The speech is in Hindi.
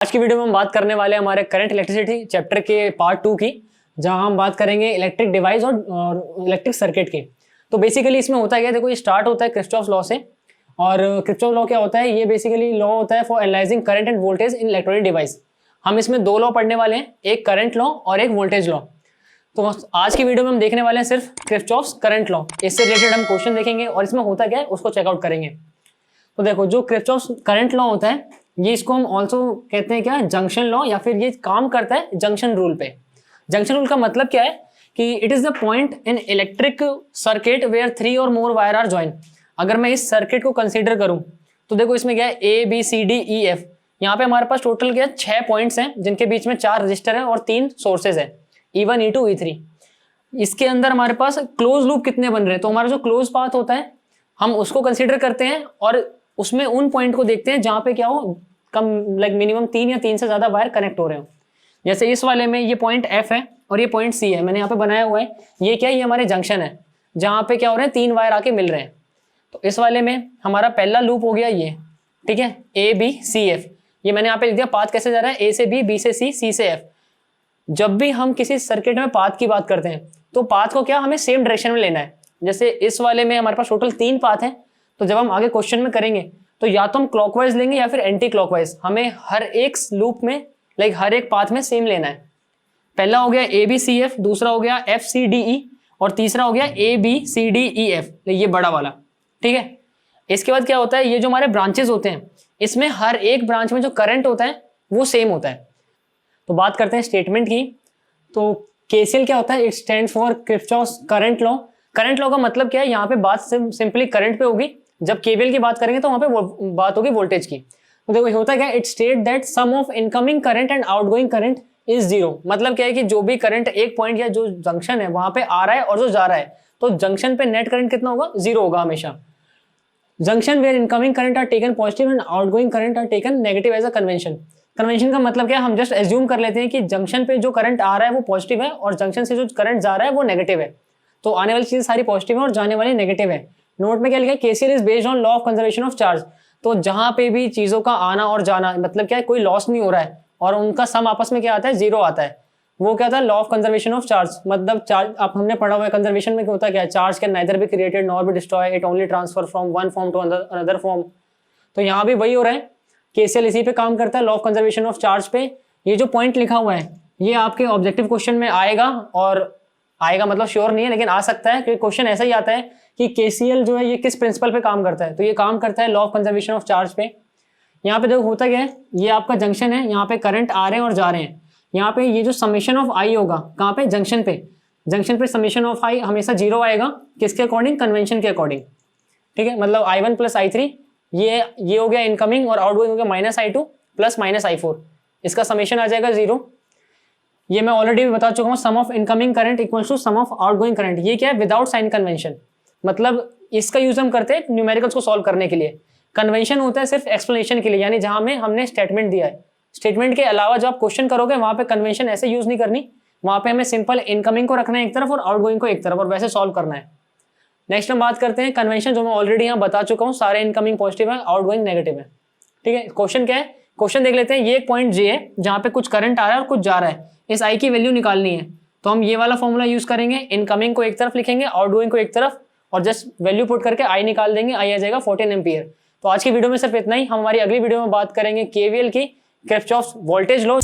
आज की वीडियो में हम बात करने वाले हैं हमारे करंट इलेक्ट्रिसिटी चैप्टर के पार्ट 2 की, जहां हम बात करेंगे इलेक्ट्रिक डिवाइस और इलेक्ट्रिक सर्किट के। तो बेसिकली इसमें होता क्या है, देखो ये स्टार्ट होता है किरचॉफ लॉ से। और किरचॉफ लॉ क्या होता है, ये बेसिकली लॉ होता है for analysing current end voltage in electronic device. हम इसमें दो लॉ पढ़ने वाले हैं, एक करंट लॉ और एक वोल्टेज लॉ। तो आज की वीडियो में हम देखने वाले हैं सिर्फ किरचॉफ्स करंट लॉ। इससे रिलेटेड हम क्वेश्चन देखेंगे और इसमें होता क्या है उसको चेकआउट करेंगे। तो देखो जो किरचॉफ्स करंट लॉ होता है, ये इसको हम ऑल्सो कहते हैं क्या, जंक्शन लॉ, या फिर ये काम करता है जंक्शन रूल पे। जंक्शन रूल का मतलब क्या है कि it is the point in electric circuit where 3 और मोर वायर आर ज्वाइन। अगर मैं इस सर्किट को कंसीडर करूं तो देखो इसमें क्या है, A B C D E F. यहाँ पे हमारे पास टोटल क्या है, 6 पॉइंट्स हैं जिनके बीच में 4 रजिस्टर है और 3 सोर्सेज है, E1 E2 E3। इसके अंदर हमारे पास क्लोज लूप कितने बन रहे हैं, तो हमारा जो क्लोज पाथ होता है हम उसको कंसीडर करते हैं और उसमें उन पॉइंट को देखते हैं जहां पे क्या हो, कम लाइक मिनिमम 3 या 3 से ज्यादा वायर कनेक्ट हो रहे हो। जैसे इस वाले में ये पॉइंट F है और ये पॉइंट C है, मैंने यहाँ पे बनाया हुआ है। ये क्या है, ये हमारे जंक्शन है जहां पे क्या हो रहे हैं, 3 वायर आके मिल रहे हैं। तो इस वाले में हमारा पहला लूप हो गया ये, ठीक है, ABCF। ये मैंने यहाँ पे लिख दिया पाथ कैसे जा रहा है, A से B, B से C, C से F। जब भी हम किसी सर्किट में पाथ की बात करते हैं तो पाथ को क्या हमें सेम डायरेक्शन में लेना है। जैसे इस वाले में हमारे पास टोटल 3 पाथ है, तो जब हम आगे क्वेश्चन में करेंगे तो या तो हम क्लॉकवाइज लेंगे या फिर एंटी क्लॉकवाइज। हमें हर एक लूप में लाइक हर एक पाथ में सेम लेना है। पहला हो गया ABCF, दूसरा हो गया FCDE और तीसरा हो गया ABCDEF, ये बड़ा वाला, ठीक है। इसके बाद क्या होता है, ये जो हमारे ब्रांचेस होते हैं इसमें हर एक ब्रांच में जो करंट होता है वो सेम होता है। तो बात करते हैं स्टेटमेंट की। तो KCL क्या होता है, it stands for Kirchhoff's current law. Current law का मतलब क्या है, यहाँ पे बात सिंपली करंट पे होगी। जब KVL की बात करेंगे तो वहां पे बात होगी वोल्टेज की। तो देखो होता क्या है, it state that sum of incoming current and outgoing current is zero. मतलब क्या है कि जो भी करंट एक पॉइंट या जो जंक्शन है वहां पे आ रहा है और जो जा रहा है, तो जंक्शन पे नेट करंट कितना होगा, जीरो होगा हमेशा। Junction where incoming current are taken positive and outgoing current are taken negative as a convention. Convention का मतलब क्या है, हम जस्ट एज्यूम कर लेते हैं कि जंक्शन पे जो करंट आ रहा है वो पॉजिटिव है और जंक्शन से जो करंट जा रहा है वो नेगेटिव है। तो आने वाली चीजें सारी पॉजिटिव है और जाने वाली नेगेटिव है। नोट में क्या लिखा है, KCL is based on law of conservation of charge. तो जहां पे भी चीजों का आना और जाना, मतलब क्या है, कोई लॉस नहीं हो रहा है और उनका सम आपस में क्या आता है, जीरो आता है, वो क्या था, law of conservation of charge. मतलब चार्ज आप हमने पढ़ा हुआ है, कंजर्वेशन में क्या होता है, क्या charge can neither be created nor be destroy, it only transfer from one form to another form. तो यहाँ भी वही हो रहा है, KCL इसी पे काम करता है, law of conservation of charge पे। ये जो पॉइंट लिखा हुआ है ये आपके ऑब्जेक्टिव क्वेश्चन में आएगा, और आएगा मतलब श्योर नहीं है लेकिन आ सकता है, क्योंकि क्वेश्चन ऐसा ही आता है कि KCL जो है ये किस प्रिंसिपल पे काम करता है। तो ये काम करता है law of conservation of charge पे। यहाँ पे देखो होता क्या है, ये आपका जंक्शन है, यहाँ पे करंट आ रहे हैं और जा रहे हैं। यहाँ पे ये जो समेशन ऑफ आई होगा कहाँ पे, जंक्शन पे। जंक्शन पे समेशन ऑफ आई हमेशा जीरो आएगा, किसके अकॉर्डिंग, कन्वेंशन के अकॉर्डिंग, ठीक है। मतलब I1 प्लस I3 ये हो गया इनकमिंग, और आउटगोइंग हो गया -I2 प्लस -I4, इसका समेशन आ जाएगा जीरो। ये मैं ऑलरेडी बता चुका हूँ, sum of incoming current equals to sum of outgoing current. ये क्या है, विदाउट साइन कन्वेंशन। मतलब इसका यूज हम करते हैं न्यूमेरिकल्स को सॉल्व करने के लिए। कन्वेंशन होता है सिर्फ एक्सप्लेनेशन के लिए, यानी जहां में हमने स्टेटमेंट दिया है, स्टेटमेंट के अलावा जब आप क्वेश्चन करोगे वहां पे कन्वेंशन ऐसे यूज नहीं करनी। वहां पे हमें सिंपल इनकमिंग को रखना है एक तरफ और आउटगोइंग को एक तरफ, और वैसे सॉल्व करना है। नेक्स्ट हम बात करते हैं कन्वेंशन, जो मैं ऑलरेडी यहाँ बता चुका हूँ, सारे इनकमिंग पॉजिटिव है, आउटगोइंग नेगेटिव है, ठीक है। क्वेश्चन क्या है, क्वेश्चन देख लेते हैं। ये एक पॉइंट J है जहां पे कुछ करंट आ रहा है और कुछ जा रहा है, इस I की वैल्यू निकालनी है। तो हम ये वाला फॉर्मूला यूज करेंगे, इनकमिंग को एक तरफ लिखेंगे, आउटगोइंग को एक तरफ, और जस्ट वैल्यू पुट करके I निकाल देंगे, I आ जाएगा 14 एम्पियर। तो आज की वीडियो में सिर्फ इतना ही। हम हमारी अगली वीडियो में बात करेंगे KVL की, किरचॉफ्स वोल्टेज लॉ।